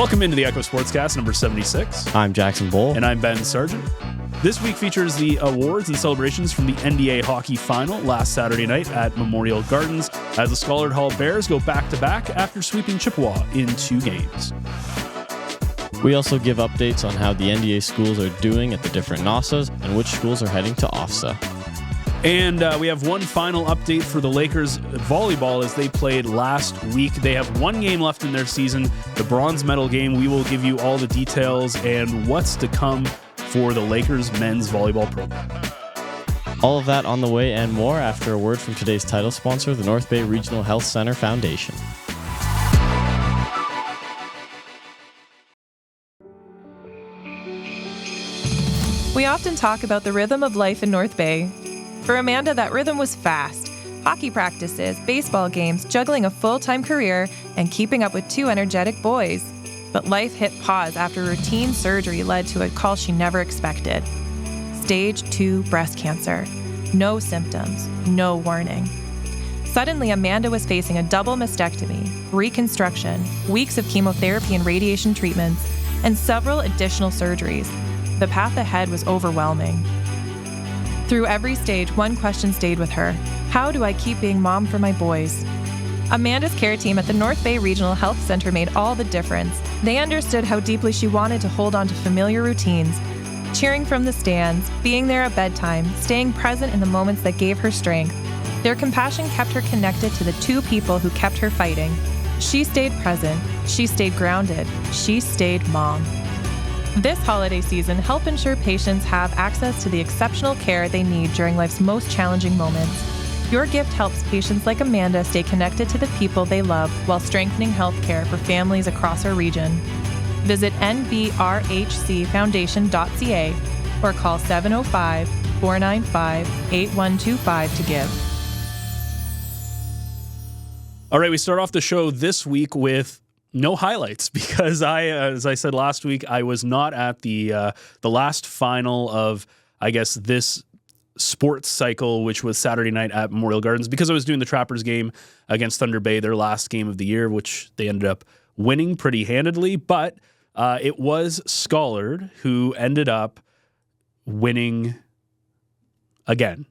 Welcome into the Echo Sportscast number 76. I'm Jackson Bull. And I'm Ben Sargent. This week features the awards and celebrations from the NDA Hockey Final last Saturday night at Memorial Gardens as the Schollard Hall Bears go back-to-back after sweeping Chippewa in 2 games. We also give updates on how the NDA schools are doing at the different NOSSAs and which schools are heading to OFSAA. And we have one final update for the Lakers volleyball as they played last week. They have 1 game left in their season, the bronze medal game. We will give you all the details and what's to come for the Lakers men's volleyball program. All of that on the way and more after a word from today's title sponsor, the North Bay Regional Health Center Foundation. We often talk about the rhythm of life in North Bay. For Amanda, that rhythm was fast. Hockey practices, baseball games, juggling a full-time career, and keeping up with 2 energetic boys. But life hit pause after routine surgery led to a call she never expected. Stage 2 breast cancer. No symptoms, no warning. Suddenly, Amanda was facing a double mastectomy, reconstruction, weeks of chemotherapy and radiation treatments, and several additional surgeries. The path ahead was overwhelming. Through every stage, one question stayed with her. How do I keep being mom for my boys? Amanda's care team at the North Bay Regional Health Center made all the difference. They understood how deeply she wanted to hold on to familiar routines, cheering from the stands, being there at bedtime, staying present in the moments that gave her strength. Their compassion kept her connected to the 2 people who kept her fighting. She stayed present. She stayed grounded. She stayed mom. This holiday season, help ensure patients have access to the exceptional care they need during life's most challenging moments. Your gift helps patients like Amanda stay connected to the people they love while strengthening healthcare for families across our region. Visit nbrhcfoundation.ca or call 705-495-8125 to give. All right, we start off the show this week with no highlights because as I said last week, I was not at the last final of, I guess, this sports cycle, which was Saturday night at Memorial Gardens, because I was doing the Trappers game against Thunder Bay, their last game of the year, which they ended up winning pretty handedly. But it was Schollard who ended up winning again.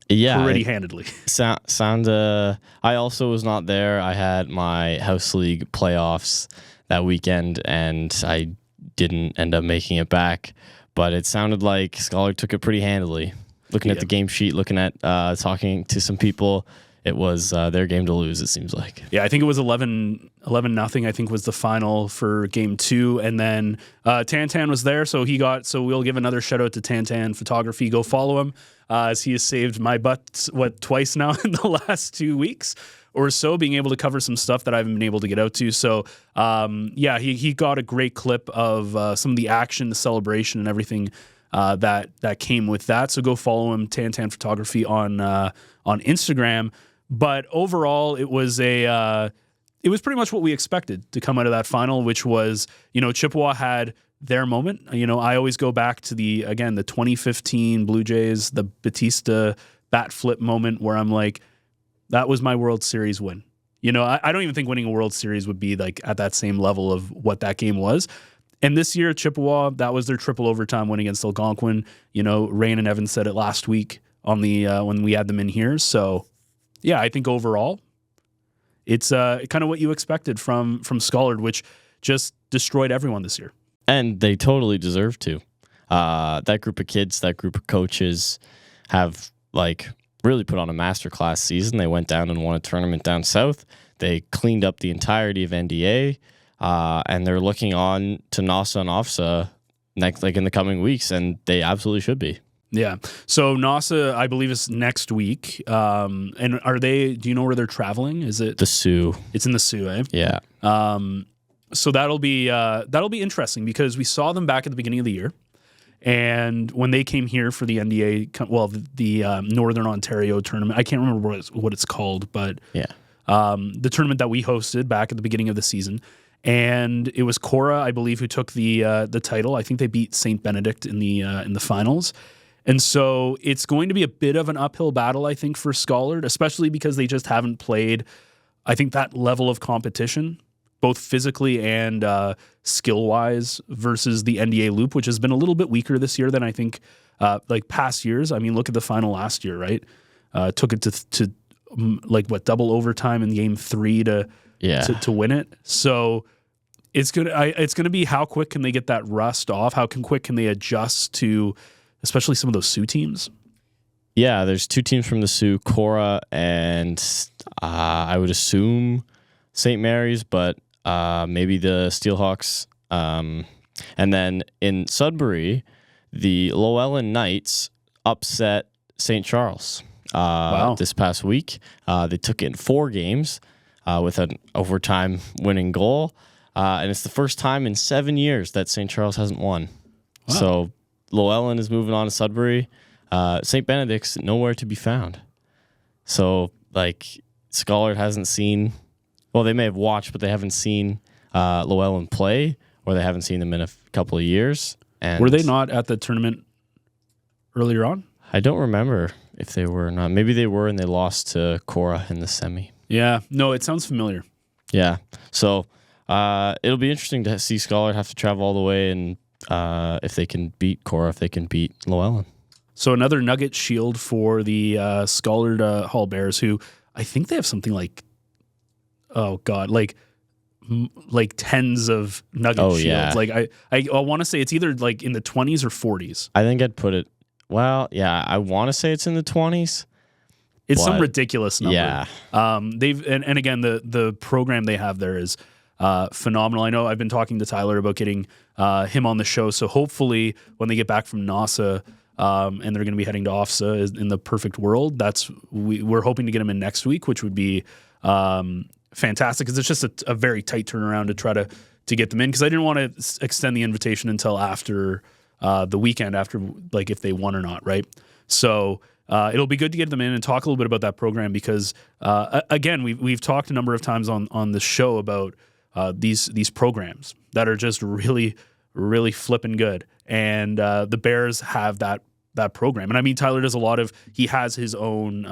Yeah, pretty handedly. I also was not there. I had my house league playoffs that weekend, and I didn't end up making it back. But it sounded like Schollard took it pretty handily. Looking at the game sheet, looking at talking to some people, it was their game to lose, it seems like. Yeah, I think it was 11-0, I think was the final for game 2. And then Tantan was there, so we'll give another shout out to Tantan Photography. Go follow him, as he has saved my butt, twice now in the last 2 weeks or so, being able to cover some stuff that I haven't been able to get out to. So, he got a great clip of some of the action, the celebration, and everything that came with that. So go follow him, Tantan Photography, on Instagram. But overall, it was pretty much what we expected to come out of that final, which was, Chippewa had their moment. I always go back to the 2015 Blue Jays, the Batista bat flip moment where I'm like, that was my World Series win. I don't even think winning a World Series would be like at that same level of what that game was. And this year, Chippewa, that was their triple overtime win against Algonquin. Rain and Evan said it last week on the when we had them in here. So, yeah, I think overall, it's kind of what you expected from Schollard, which just destroyed everyone this year. And they totally deserve to. That group of kids, that group of coaches have really put on a masterclass season. They went down and won a tournament down south. They cleaned up the entirety of NDA. And they're looking on to NOSSA and OFSAA in the coming weeks, and they absolutely should be. Yeah. So NOSSA, I believe, is next week. And do you know where they're traveling? Is it the Sioux? It's in the Sioux, eh? Yeah. So that'll be interesting because we saw them back at the beginning of the year, and when they came here for the NDA, the Northern Ontario tournament, I can't remember what it's called, but yeah, the tournament that we hosted back at the beginning of the season. And it was Cora, I believe, who took the title. I think they beat St. Benedict in the finals. And so it's going to be a bit of an uphill battle, I think, for Schollard, especially because they just haven't played, I think, that level of competition both physically and skill-wise versus the NDA loop, which has been a little bit weaker this year than I think like past years. I mean, look at the final last year, right? Took it to double overtime in game 3 to win it. So it's gonna be how quick can they get that rust off? How quick can they adjust to, especially some of those Sioux teams? Yeah, there's 2 teams from the Sioux, Cora and I would assume St. Mary's, but maybe the Steelhawks. And then in Sudbury, the Llewellyn Knights upset St. Charles this past week. They took it in 4 games with an overtime winning goal. And it's the first time in 7 years that St. Charles hasn't won. Wow. So Llewellyn is moving on to Sudbury. St. Benedict's nowhere to be found. So, Scholar hasn't seen... Well, they may have watched, but they haven't seen Llewellyn play, or they haven't seen them in a couple of years. And were they not at the tournament earlier on? I don't remember if they were or not. Maybe they were, and they lost to Cora in the semi. Yeah. No, it sounds familiar. Yeah. So, it'll be interesting to see Scholar have to travel all the way, and if they can beat Cora, if they can beat Llewellyn. So another Nugget shield for the Schollard Hall Bears, who I think they have something like tens of Nugget shields. Yeah. I want to say it's either like in the 20s or 40s. I think I'd put it. Well, yeah, I want to say it's in the 20s. It's some ridiculous number. Yeah. They've and again the program they have there is phenomenal. I know I've been talking to Tyler about getting him on the show. So hopefully when they get back from NOSSA. And they're going to be heading to OFSAA in the perfect world. We're hoping to get them in next week, which would be fantastic because it's just a very tight turnaround to try to get them in. Because I didn't want to extend the invitation until after the weekend, after if they won or not, right? So it'll be good to get them in and talk a little bit about that program because again, we've talked a number of times on the show about these programs that are just really, really flipping good. And the Bears have that program. And I mean, Tyler does a lot of, he has his own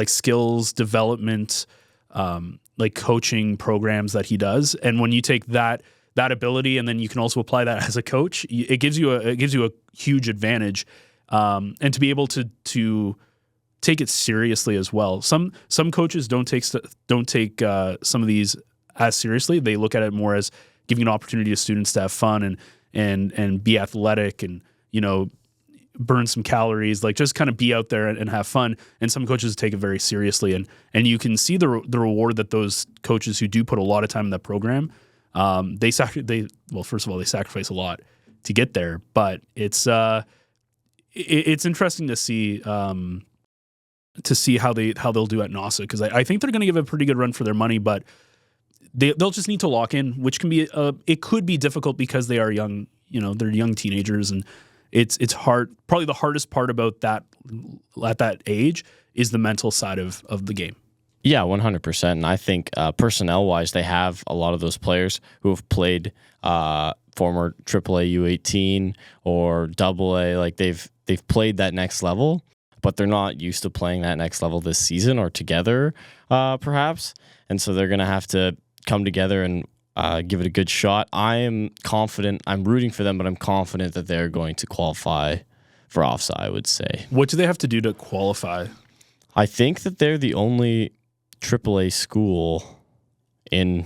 skills development, coaching programs that he does. And when you take that ability and then you can also apply that as a coach, it gives you a huge advantage. And to be able to take it seriously as well. Some coaches don't take some of these as seriously. They look at it more as giving an opportunity to students to have fun and be athletic and, burn some calories, just kind of be out there and have fun. And some coaches take it very seriously. And you can see the reward that those coaches who do put a lot of time in that program, first of all, they sacrifice a lot to get there, but it's interesting to see how they'll do at NOSSA. Cause I think they're going to give a pretty good run for their money, but they'll just need to lock in, which can be it could be difficult because they are young. They're young teenagers, and it's hard. Probably the hardest part about that at that age is the mental side of the game. Yeah, 100%. And I think personnel wise, they have a lot of those players who have played former AAA U18 or AA. They've played that next level, but they're not used to playing that next level this season or together, perhaps. And so they're going to have to come together and give it a good shot. I am confident. I'm rooting for them, but I'm confident that they're going to qualify for OFSAA, I would say. What do they have to do to qualify? I think that they're the only AAA school in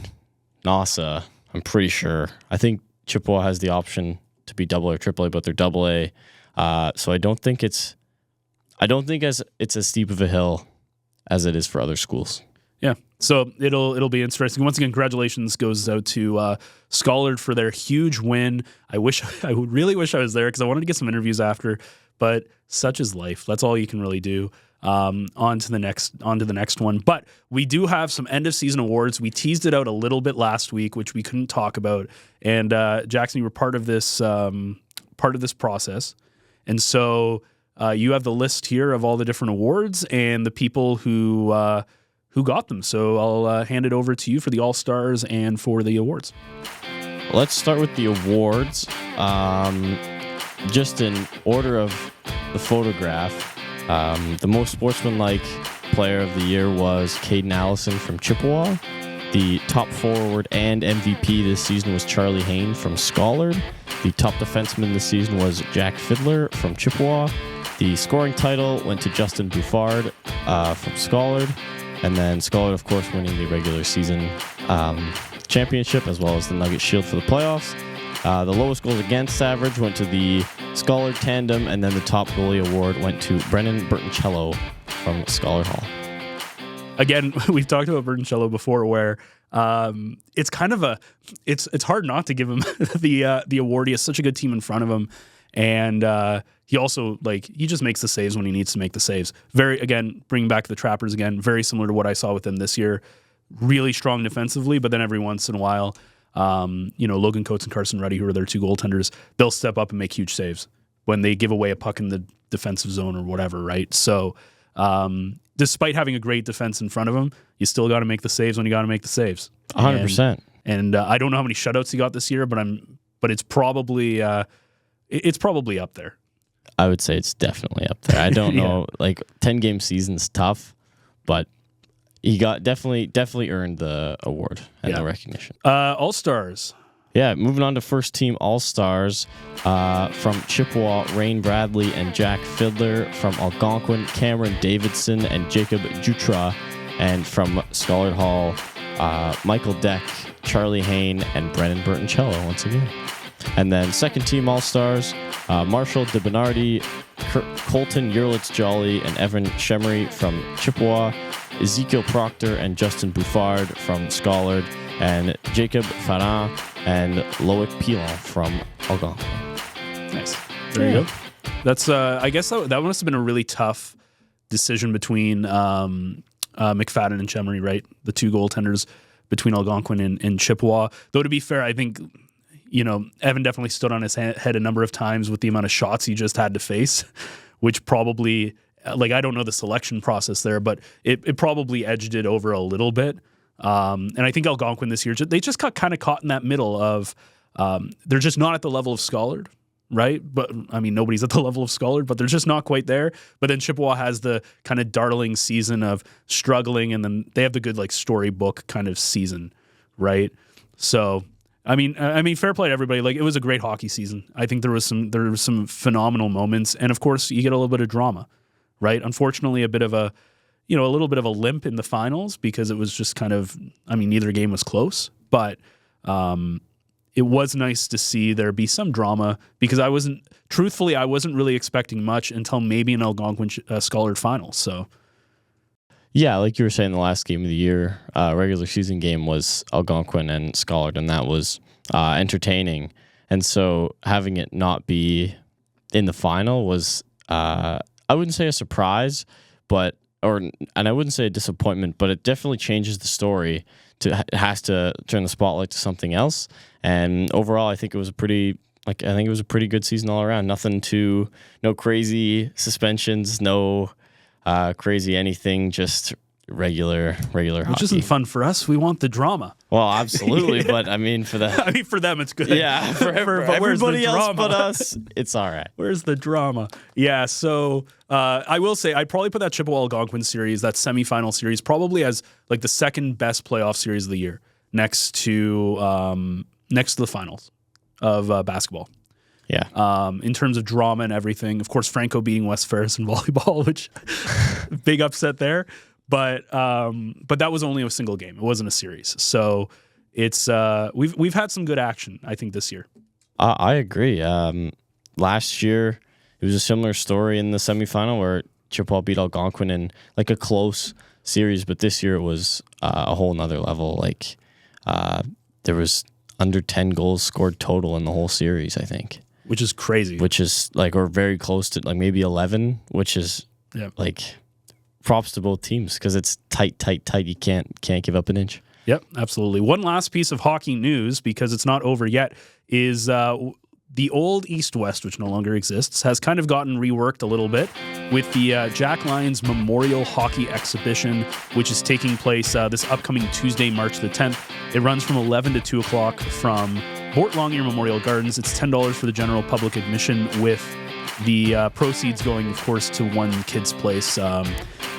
NOSSA. I'm pretty sure. I think Chippewa has the option to be AA or AAA, but they're AA. So I don't think it's as steep of a hill as it is for other schools. Yeah, so it'll be interesting. Once again, congratulations goes out to Schollard for their huge win. I really wish I was there because I wanted to get some interviews after, but such is life. That's all you can really do. On to the next one. But we do have some end of season awards. We teased it out a little bit last week, which we couldn't talk about. And Jackson, you were part of this process, and so you have the list here of all the different awards and the people who got them. So I'll hand it over to you for the All-Stars and for the awards. Let's start with the awards. Just in order of the photograph, the most sportsmanlike player of the year was Caden Allison from Chippewa. The top forward and MVP this season was Charlie Hain from Schollard. The top defenseman this season was Jack Fiddler from Chippewa. The scoring title went to Justin Buffard from Schollard. And then Schollard, of course, winning the regular season championship as well as the Nugget Shield for the playoffs. The lowest goals against average went to the Schollard tandem, and then the top goalie award went to Brennan Bertoncello from Schollard Hall. Again, we've talked about Bertoncello before, where it's kind of it's hard not to give him the award. He has such a good team in front of him, and he also he just makes the saves when he needs to make the saves. Bringing back the Trappers again, very similar to what I saw with him this year. Really strong defensively, but then every once in a while, Logan Coates and Carson Ruddy, who are their two goaltenders, they'll step up and make huge saves when they give away a puck in the defensive zone or whatever, right? So despite having a great defense in front of him, you still got to make the saves when you got to make the saves. 100%. And I don't know how many shutouts he got this year, but it's probably up there. I would say it's definitely up there. I don't know, 10-game season's tough, but he got definitely earned the award and the recognition. All-Stars. Yeah, moving on to first team All-Stars from Chippewa, Rain Bradley and Jack Fiddler. From Algonquin, Cameron Davidson and Jacob Jutra. And from Schollard Hall, Michael Deck, Charlie Hain, and Brennan Bertoncello once again. And then second team All-Stars, Marshall DeBernardi, Colton Yurlitz-Jolly, and Evan Shemery from Chippewa, Ezekiel Proctor and Justin Buffard from Schollard, and Jacob Farran and Loic Pilon from Algonquin. Nice. There you go. That's I guess that must have been a really tough decision between McFadden and Shemery, right? The two goaltenders between Algonquin and Chippewa. Though to be fair, I think Evan definitely stood on his head a number of times with the amount of shots he just had to face, which probably, I don't know the selection process there, but it probably edged it over a little bit. And I think Algonquin this year, they just got kind of caught in that middle of, they're just not at the level of Schollard, right? But I mean, nobody's at the level of Schollard, but they're just not quite there. But then Chippewa has the kind of darling season of struggling, and then they have the good storybook kind of season, right? So I mean, fair play to everybody. It was a great hockey season. I think there was some phenomenal moments, and of course, you get a little bit of drama, right? Unfortunately, a little bit of a limp in the finals because it was just neither game was close, but it was nice to see there be some drama because I wasn't really expecting much until maybe an Algonquin Schollard final. So. Yeah, like you were saying, the last game of the year, regular season game was Algonquin and Schollard, and that was entertaining. And so having it not be in the final was, I wouldn't say a surprise, and I wouldn't say a disappointment, but it definitely changes the story. It has to turn the spotlight to something else. And overall, I think it was a pretty good season all around. No crazy suspensions, no crazy anything, just regular hockey. Which isn't fun for us. We want the drama. Well, absolutely, but for them it's good. Yeah, for everybody else but us, it's all right. Where's the drama? Yeah, so I will say I'd probably put that Chippewa Algonquin series, that semifinal series, probably as the second best playoff series of the year, next to the finals of basketball. Yeah. In terms of drama and everything, of course, Franco beating West Ferris in volleyball, which big upset there. But that was only a single game. It wasn't a series. So it's we've had some good action, I think, this year. I agree. Last year it was a similar story in the semifinal where Chippewa beat Algonquin in a close series, but this year it was a whole nother level. There was under 10 goals scored total in the whole series, I think. Which is crazy. Which is or very close to maybe 11, which is props to both teams because it's tight. You can't give up an inch. Yep, absolutely. One last piece of hockey news, because it's not over yet, is the old East-West, which no longer exists, has kind of gotten reworked a little bit with the Jack Lyons Memorial Hockey Exhibition, which is taking place this upcoming Tuesday, March the 10th. It runs from 11 to 2 o'clock from Bort Longyear Memorial Gardens. It's $10 for the general public admission, with the proceeds going, of course, to One Kids Place.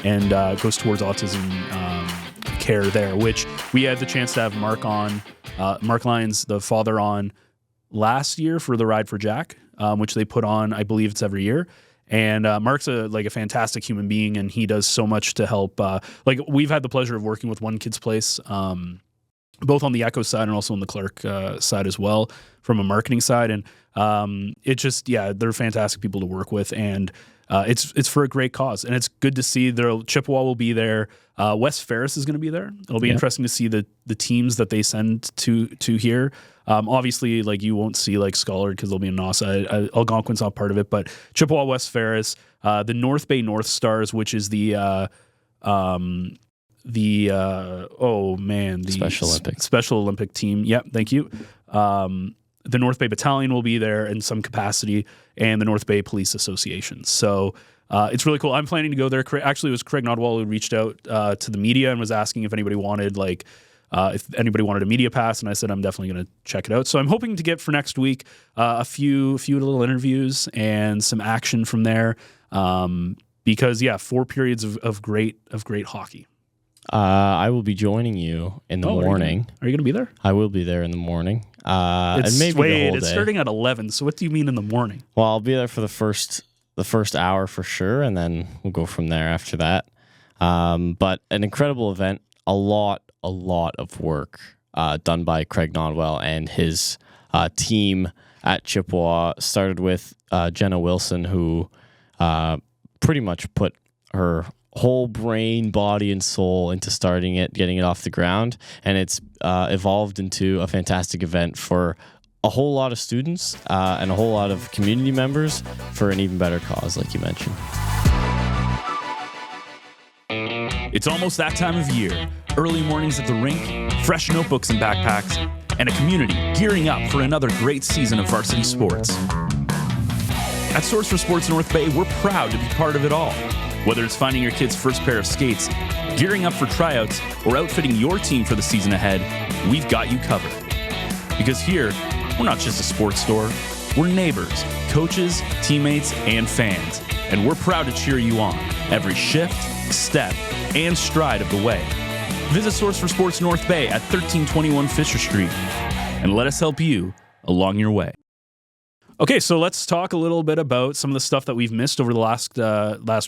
and goes towards autism care there, which we had the chance to have Mark Lyons, the father, on last year for the Ride for Jack, which they put on, I believe it's every year. And Mark's a fantastic human being, and he does so much to help. We've had the pleasure of working with One Kid's Place, both on the Echo side and also on the Clark side as well, from a marketing side. And they're fantastic people to work with, and it's for a great cause. And it's good to see Chippewa will be there. West Ferris is going to be there. It'll be interesting to see the teams that they send to here. Obviously, you won't see Scholar because they'll be in NOSSA. Algonquin's not part of it, but Chippewa, West Ferris, the North Bay North Stars, which is the Special Olympic team. Yep, thank you. The North Bay Battalion will be there in some capacity, and the North Bay Police Association. So it's really cool. I'm planning to go there. Actually, it was Craig Nodwall who reached out to the media and was asking if anybody wanted a media pass, and I said I'm definitely going to check it out. So I'm hoping to get for next week a few little interviews and some action from there, because 4 periods of great hockey. I will be joining you in the morning. Are you going to be there? I will be there in the morning. And maybe the whole day. It's starting at 11. So what do you mean in the morning? Well, I'll be there for the first hour for sure, and then we'll go from there after that. But an incredible event. A lot of work done by Craig Nodwell and his team at Chippewa. Started with Jenna Wilson, who pretty much put her whole brain, body, and soul into starting it, getting it off the ground, and it's evolved into a fantastic event for a whole lot of students and a whole lot of community members for an even better cause, like you mentioned. It's almost that time of year. Early mornings at the rink, fresh notebooks and backpacks, and a community gearing up for another great season of varsity sports. At Source for Sports North Bay, we're proud to be part of it all. Whether it's finding your kid's first pair of skates, gearing up for tryouts, or outfitting your team for the season ahead, we've got you covered. Because here, we're not just a sports store, we're neighbors, coaches, teammates, and fans. And we're proud to cheer you on every shift, step, and stride of the way. Visit Source for Sports North Bay at 1321 Fisher Street, and let us help you along your way. Okay, so let's talk a little bit about some of the stuff that we've missed over the last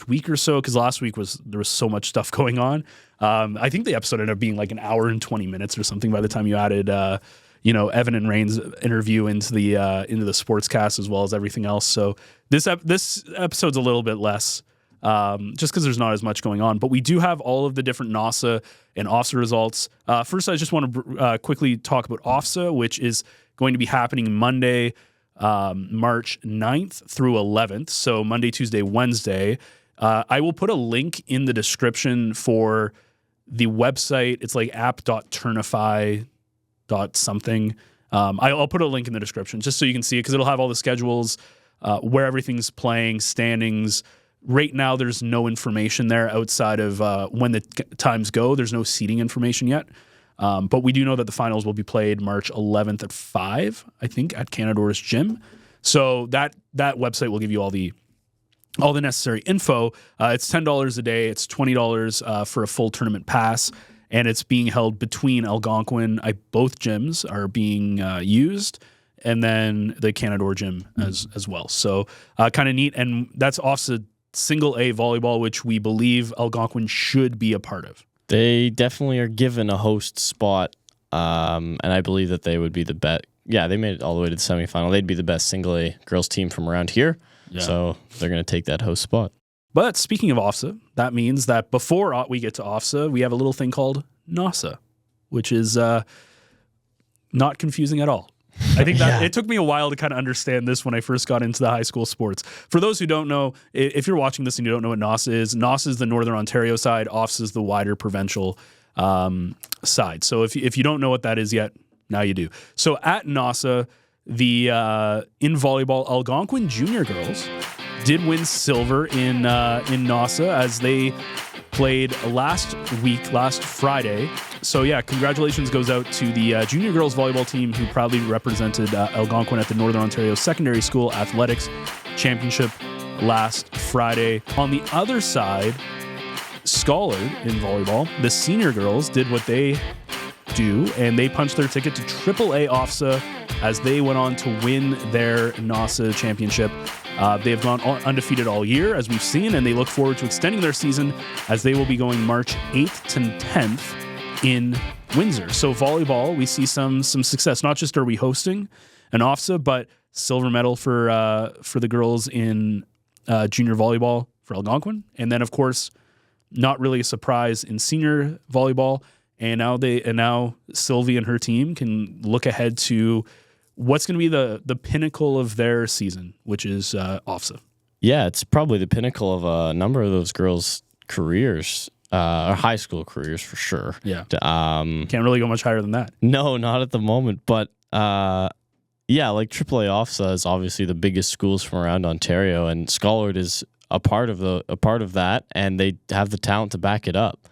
week or so, because last week there was so much stuff going on. I think the episode ended up being like an hour and 20 minutes or something by the time you added, Evan and Rain's interview into the Sportscast as well as everything else. So this episode's a little bit less, just because there's not as much going on. But we do have all of the different NOSSA and OFSAA results. First, I just want to quickly talk about OFSAA, which is going to be happening Monday, March 9th through 11th. So Monday, Tuesday, Wednesday. I will put a link in the description for the website. It's like app.turnify.something. I'll put a link in the description just so you can see it, because it'll have all the schedules, where everything's playing, standings. Right now, there's no information there outside of when the times go. There's no seating information yet. But we do know that the finals will be played March 11th at 5, I think, at Canador's Gym. So that website will give you all the necessary info. It's $10 a day. It's $20 for a full tournament pass, and it's being held between Algonquin. Both gyms are being used, and then the Canador Gym as well. So kind of neat, and that's OFSAA Single A volleyball, which we believe Algonquin should be a part of. They definitely are given a host spot, and I believe that they would be the best. Yeah, they made it all the way to the semifinal. They'd be the best single A girls team from around here, so they're going to take that host spot. But speaking of OFSAA, that means that before we get to OFSAA, we have a little thing called NOSSA, which is not confusing at all. I think that it took me a while to kind of understand this when I first got into the high school sports. For those who don't know, if you're watching this and you don't know what NOSSA is the Northern Ontario side, OFSAA is the wider provincial side. So if you don't know what that is yet, now you do. So at NOSSA, in volleyball, Algonquin junior girls did win silver in NOSSA as they played last Friday. So yeah, congratulations goes out to the junior girls volleyball team who proudly represented Algonquin at the Northern Ontario Secondary School Athletics Championship last Friday. On the other side, Scholar in volleyball, the senior girls did what they do, and they punched their ticket to AAA OFSAA as they went on to win their NOSSA championship. They have gone undefeated all year, as we've seen, and they look forward to extending their season as they will be going March 8th to 10th in Windsor. So volleyball, we see some success. Not just are we hosting an OFSAA, but silver medal for the girls in junior volleyball for Algonquin, and then of course, not really a surprise in senior volleyball. And now Sylvie and her team can look ahead to what's going to be the pinnacle of their season, which is OFSAA. Yeah, it's probably the pinnacle of a number of those girls' careers, or high school careers for sure. Yeah, can't really go much higher than that. No, not at the moment. But yeah, like AAA OFSAA is obviously the biggest schools from around Ontario, and Scholar is a part of that, and they have the talent to back it up.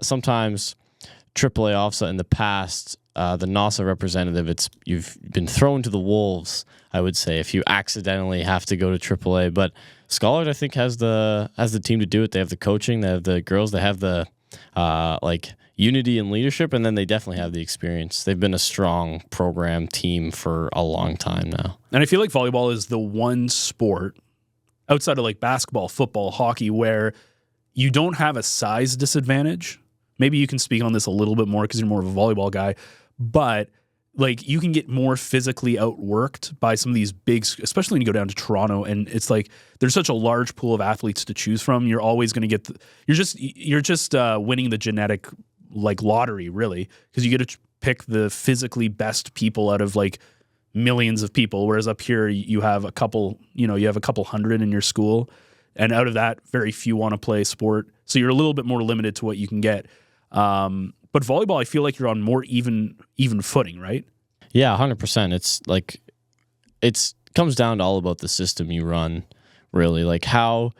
Sometimes AAA OFSAA in the past, the NOSSA representative, you've been thrown to the wolves, I would say, if you accidentally have to go to AAA. But Scholar, I think, has the team to do it. They have the coaching, they have the girls, they have the unity and leadership, and then they definitely have the experience. They've been a strong program team for a long time now. And I feel like volleyball is the one sport outside of like basketball, football, hockey, where you don't have a size disadvantage. Maybe you can speak on this a little bit more because you're more of a volleyball guy, but like you can get more physically outworked by some of these big, especially when you go down to Toronto, and it's like there's such a large pool of athletes to choose from. You're always going to get you're just winning the genetic like lottery, really, because you get to pick the physically best people out of like millions of people, whereas up here you have a couple hundred in your school, and out of that very few want to play sport, so you're a little bit more limited to what you can get. But volleyball, I feel like you're on more even footing, right? Yeah, 100%. It's like it comes down to all about the system you run, really. Like how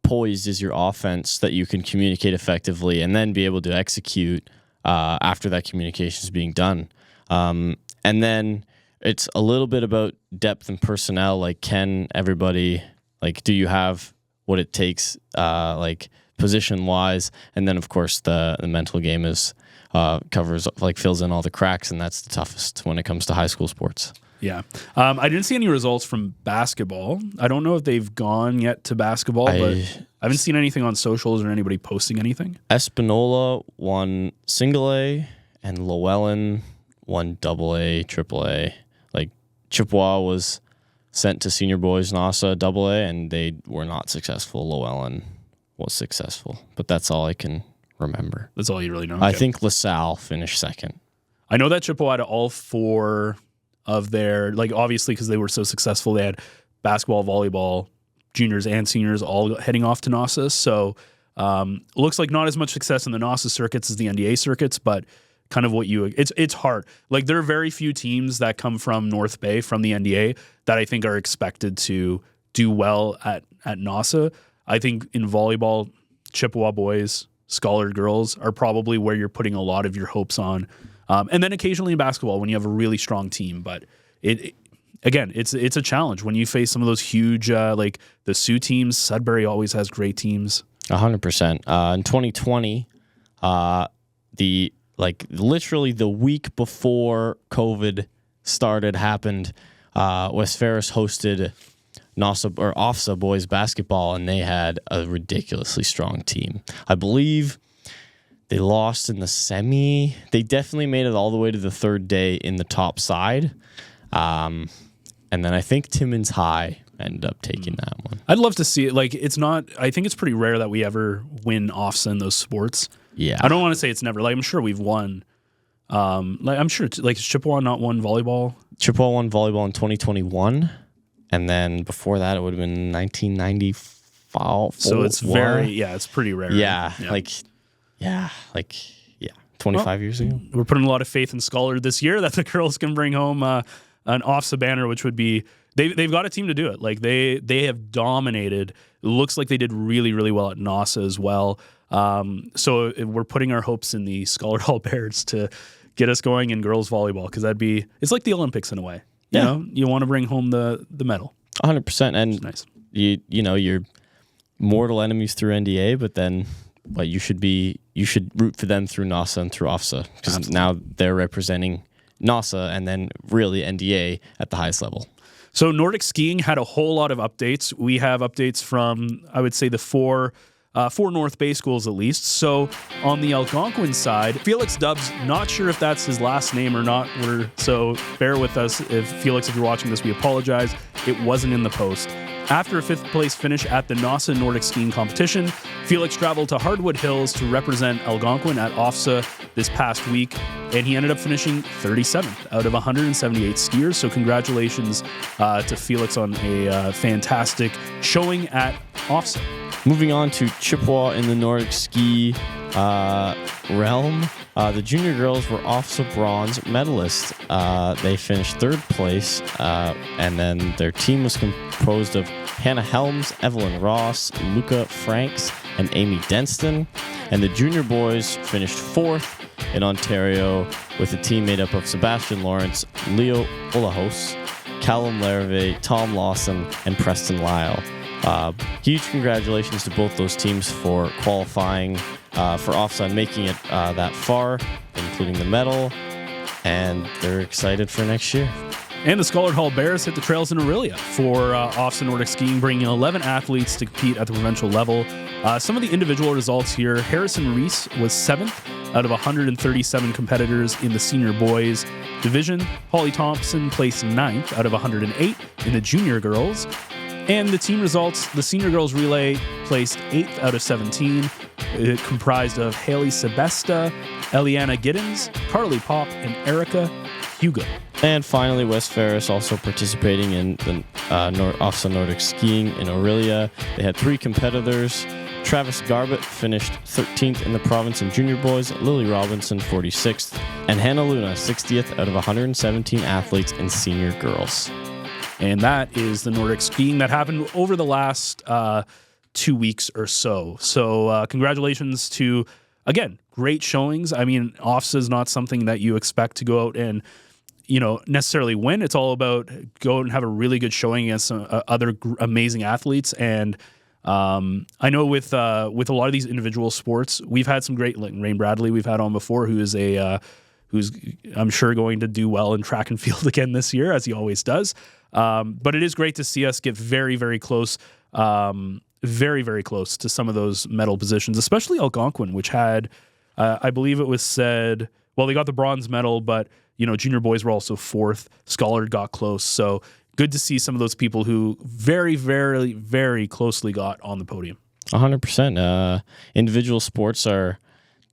poised is your offense that you can communicate effectively and then be able to execute after that communication is being done. And then it's a little bit about depth and personnel. Like, can everybody, like, do you have what it takes, like position wise? And then of course the mental game is covers, like, fills in all the cracks, and that's the toughest when it comes to high school sports. Yeah. I didn't see any results from basketball. I don't know if they've gone yet to basketball, but I haven't seen anything on socials or anybody posting anything. Espanola won single A, and Llewellyn won double A, triple A. Like, Chippewa was sent to senior boys NOSSA double A, and they were not successful. Llewellyn was successful, but that's all I can remember. That's all you really know? I think LaSalle finished second. I know that Chippewa had all four of their, like, obviously because they were so successful, they had basketball, volleyball, juniors and seniors all heading off to NOSSA. So looks like not as much success in the NOSSA circuits as the NDA circuits, but kind of what it's hard. Like, there are very few teams that come from North Bay, from the NDA, that I think are expected to do well at NOSSA. I think in volleyball, Chippewa boys, Scholar girls are probably where you're putting a lot of your hopes on. And then occasionally in basketball when you have a really strong team. But it's a challenge when you face some of those huge, like the Sioux teams. Sudbury always has great teams. 100%. In 2020, literally the week before COVID happened, West Ferris hosted NOSSA or OFSAA boys basketball, and they had a ridiculously strong team. I believe they lost in the semi. They definitely made it all the way to the third day in the top side. And then I think Timmins High ended up taking that one. I'd love to see it. Like, it's not, I think it's pretty rare that we ever win OFSAA in those sports. Yeah. I don't want to say it's never. Like, I'm sure we've won. I'm sure, like, has Chippewa not won volleyball? Chippewa won volleyball in 2021. And then before that, it would have been 1995. So it's it's pretty rare. Yeah. 25 years ago. We're putting a lot of faith in Scholar this year that the girls can bring home an OFSAA banner, which would be, they've got a team to do it. Like, they have dominated. It looks like they did really, really well at NOSSA as well. So we're putting our hopes in the Scholar Hall Bears to get us going in girls volleyball, because it's like the Olympics in a way. You know, you want to bring home the medal. 100%. And nice. You're mortal enemies through NDA, but then But you should root for them through NOSSA and through OFSAA, because now they're representing NOSSA and then really NDA at the highest level. So Nordic skiing had a whole lot of updates. We have updates from, I would say, the four North Bay schools at least. So on the Algonquin side, Felix Dubs, not sure if that's his last name or not. So bear with us. If you're watching this, we apologize. It wasn't in the post. After a 5th place finish at the NOSSA Nordic skiing competition, Felix traveled to Hardwood Hills to represent Algonquin at OFSAA this past week, and he ended up finishing 37th out of 178 skiers. So congratulations to Felix on a fantastic showing at OFSAA. Moving on to Chippewa in the Nordic ski realm, the junior girls were OFSAA bronze medalists. They finished 3rd place, and then their team was composed of Hannah Helms, Evelyn Ross, Luca Franks, and Amy Denston. And the junior boys finished 4th in Ontario with a team made up of Sebastian Lawrence, Leo Olahos, Callum Larrivee, Tom Lawson, and Preston Lyle. Huge congratulations to both those teams for qualifying for OFSAA and making it that far, including the medal, and they're excited for next year. And the Scholar Hall Bears hit the trails in Aurelia for OFSAA Nordic skiing, bringing 11 athletes to compete at the provincial level. Some of the individual results here: Harrison Reese was 7th out of 137 competitors in the senior boys division. Holly Thompson placed 9th out of 108 in the junior girls. And the team results: the senior girls relay placed 8th out of 17. It comprised of Haley Sebesta, Eliana Giddens, Carly Pop, and Erica Hugo. And finally, West Ferris also participating in the OFSAA Nordic skiing in Aurelia. They had 3 competitors. Travis Garbett finished 13th in the province in junior boys, Lily Robinson 46th, and Hannah Luna 60th out of 117 athletes in senior girls. And that is the Nordic skiing that happened over the last 2 weeks or so. So congratulations to, again, great showings. I mean, OFSAA is not something that you expect to go out and, necessarily win. It's all about go out and have a really good showing against some other amazing athletes. And I know with a lot of these individual sports, we've had some great, like Rain Bradley we've had on before, who is who's I'm sure going to do well in track and field again this year, as he always does. But it is great to see us get very, very close, very, very close to some of those medal positions, especially Algonquin, which had, I believe it was said, well, they got the bronze medal, but, junior boys were also 4th. Scholar got close. So good to see some of those people who very, very, very closely got on the podium. 100%. Individual sports are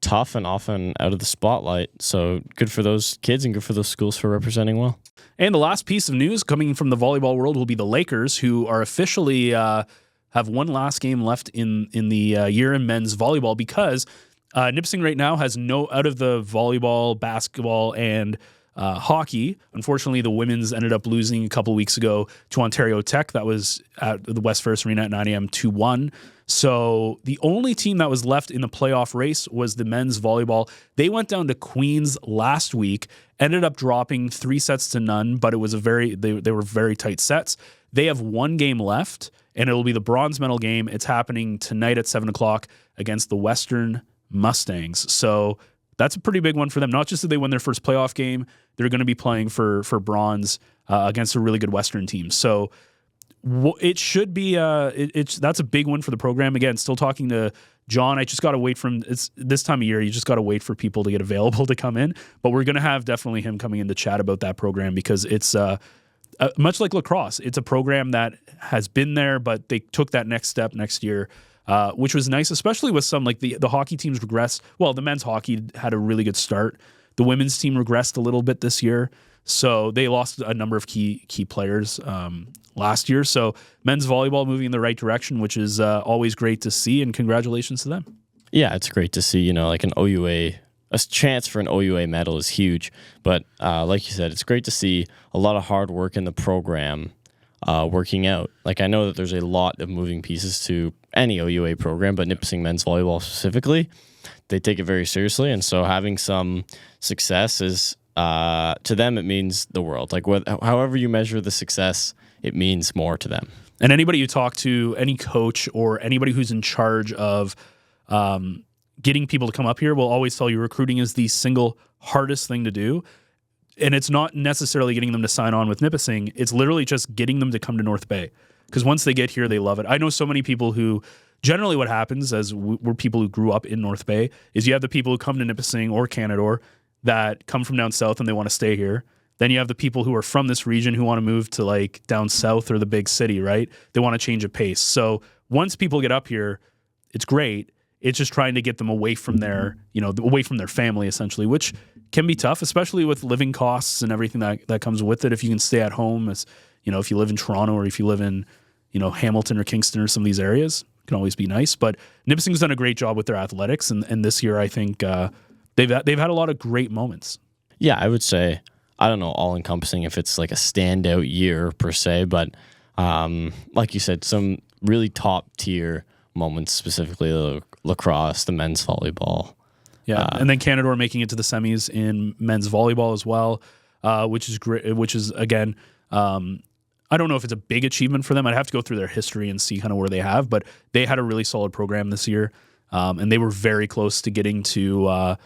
tough and often out of the spotlight. So good for those kids and good for those schools for representing well. And the last piece of news coming from the volleyball world will be the Lakers, who are officially have one last game left in the year in men's volleyball, because Nipissing right now has out of the volleyball, basketball, and hockey. Unfortunately, the women's ended up losing a couple weeks ago to Ontario Tech. That was at the West Ferris Arena at 9 a.m. 2-1. So the only team that was left in the playoff race was the men's volleyball. They went down to Queens last week, ended up dropping 3-0, but it was they were very tight sets. They have one game left, and it'll be the bronze medal game. It's happening tonight at 7:00 against the Western Mustangs. So that's a pretty big one for them. Not just did they win their first playoff game, they're going to be playing for bronze against a really good Western team. So it should be that's a big one for the program. Again, still talking to John. I just got to wait for him. It's this time of year. You just got to wait for people to get available to come in. But we're going to have definitely him coming in to chat about that program, because it's much like lacrosse. It's a program that has been there, but they took that next step next year, which was nice, especially with some like the hockey teams regressed. Well, the men's hockey had a really good start. The women's team regressed a little bit this year. So they lost a number of key players last year. So men's volleyball moving in the right direction, which is always great to see, and congratulations to them. Yeah, it's great to see, like an OUA, a chance for an OUA medal is huge. But like you said, it's great to see a lot of hard work in the program working out. Like, I know that there's a lot of moving pieces to any OUA program, but Nipissing men's volleyball specifically, they take it very seriously. And so having some success is, to them, it means the world. Like, however you measure the success, it means more to them. And anybody you talk to, any coach or anybody who's in charge of getting people to come up here will always tell you recruiting is the single hardest thing to do. And it's not necessarily getting them to sign on with Nipissing. It's literally just getting them to come to North Bay. Because once they get here, they love it. I know so many people who, generally what happens as we're people who grew up in North Bay, is you have the people who come to Nipissing or Canadore that come from down south and they want to stay here. Then you have the people who are from this region who want to move to like down south or the big city, right? They want to change a pace. So once people get up here, it's great. It's just trying to get them away from their, away from their family essentially, which can be tough, especially with living costs and everything that comes with it. If you can stay at home, as if you live in Toronto or if you live in, Hamilton or Kingston or some of these areas, it can always be nice. But Nipissing's done a great job with their athletics, and this year I think they've had a lot of great moments. Yeah, I would say, I don't know, all encompassing if it's like a standout year per se, but like you said, some really top tier moments, specifically the lacrosse, the men's volleyball. Yeah, and then Canadore making it to the semis in men's volleyball as well, which is great. Which is again, I don't know if it's a big achievement for them. I'd have to go through their history and see kind of where they have, but they had a really solid program this year, and they were very close to getting to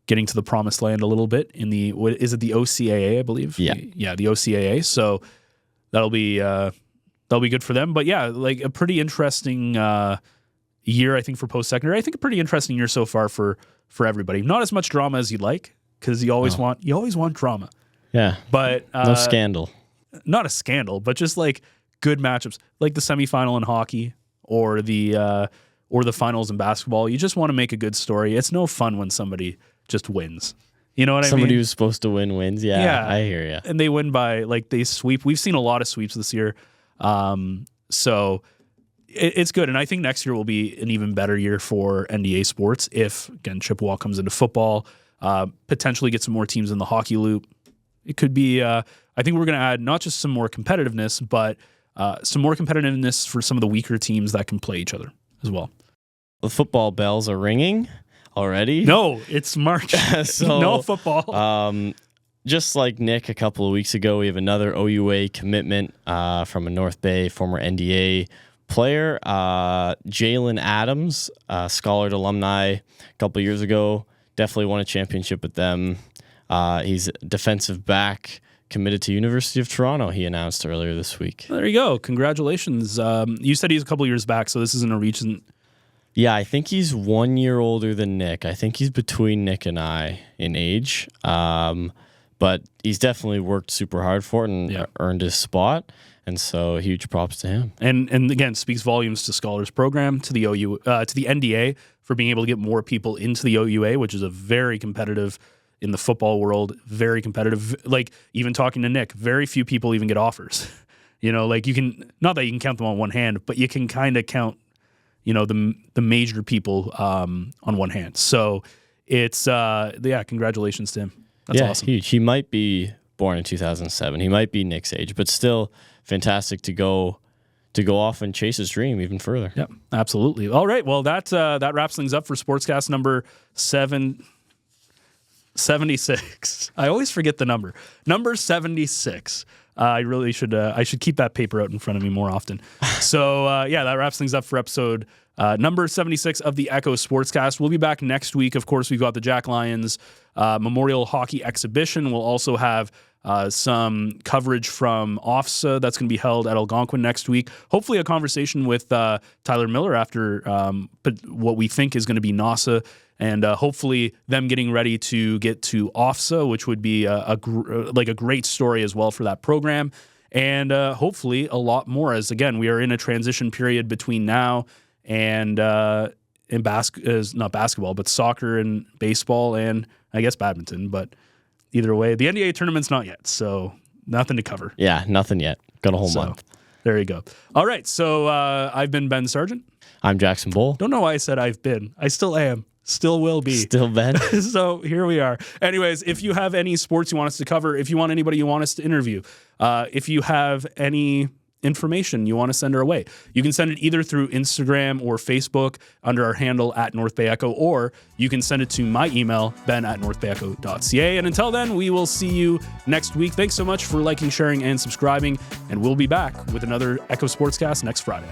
the promised land a little bit in the is it the OCAA, I believe? Yeah, the OCAA. So that'll be good for them. But yeah, like a pretty interesting year, I think, for post-secondary. I think a pretty interesting year so far for everybody. Not as much drama as you'd like, because you always want drama. Yeah, but no scandal. Not a scandal, but just like good matchups, like the semifinal in hockey or the finals in basketball. You just want to make a good story. It's no fun when somebody just wins. You know what I mean? Somebody who's supposed to win wins. Yeah, I hear you. And they win by, like, they sweep. We've seen a lot of sweeps this year. So it's good. And I think next year will be an even better year for NDA sports if, again, Chippewa comes into football, potentially get some more teams in the hockey loop. It could be, I think we're going to add not just some more competitiveness, but some more competitiveness for some of the weaker teams that can play each other as well. The football bells are ringing already. No, it's March. So, no football. Just like Nick a couple of weeks ago, we have another OUA commitment from a North Bay former NDA player, Jalen Adams, Scholar alumni a couple of years ago. Definitely won a championship with them. He's a defensive back committed to University of Toronto, he announced earlier this week. There you go. Congratulations. You said he's a couple years back, so this isn't a recent... Yeah, I think he's 1 year older than Nick. I think he's between Nick and I in age. But he's definitely worked super hard for it and earned his spot. And so huge props to him. And again, speaks volumes to Scholar's program, to the to the NDA for being able to get more people into the OUA, which is a very competitive, in the football world, very competitive. Like, even talking to Nick, very few people even get offers. Like, you can, not that you can count them on one hand, but you can kind of count, the major people on one hand. So it's, congratulations to him. That's awesome. Huge. He might be born in 2007. He might be Nick's age, but still fantastic to go off and chase his dream even further. Yep, absolutely. All right, well, that wraps things up for Sportscast number 76. I always forget the number. Number 76. I really should. I should keep that paper out in front of me more often. So that wraps things up for episode number 76 of the Echo Sportscast. We'll be back next week. Of course, we've got the Jack Lions Memorial Hockey Exhibition. We'll also have some coverage from OFSAA that's going to be held at Algonquin next week. Hopefully, a conversation with Tyler Miller after what we think is going to be NOSSA. And hopefully them getting ready to get to OFSAA, which would be a great story as well for that program. And hopefully a lot more, as, again, we are in a transition period between now and not basketball, but soccer and baseball and, I guess, badminton. But either way, the NDA tournament's not yet, so nothing to cover. Yeah, nothing yet. Got a whole month. There you go. All right, so I've been Ben Sargent. I'm Jackson Bull. Don't know why I said I've been. I still am. Still will be. Still Ben. So here we are. Anyways, if you have any sports you want us to cover, if you want anybody you want us to interview, if you have any information you want to send our way, you can send it either through Instagram or Facebook under our handle at North Bay Echo, or you can send it to my email, ben@northbayecho.ca. And until then, we will see you next week. Thanks so much for liking, sharing, and subscribing, and we'll be back with another Echo Sportscast next Friday.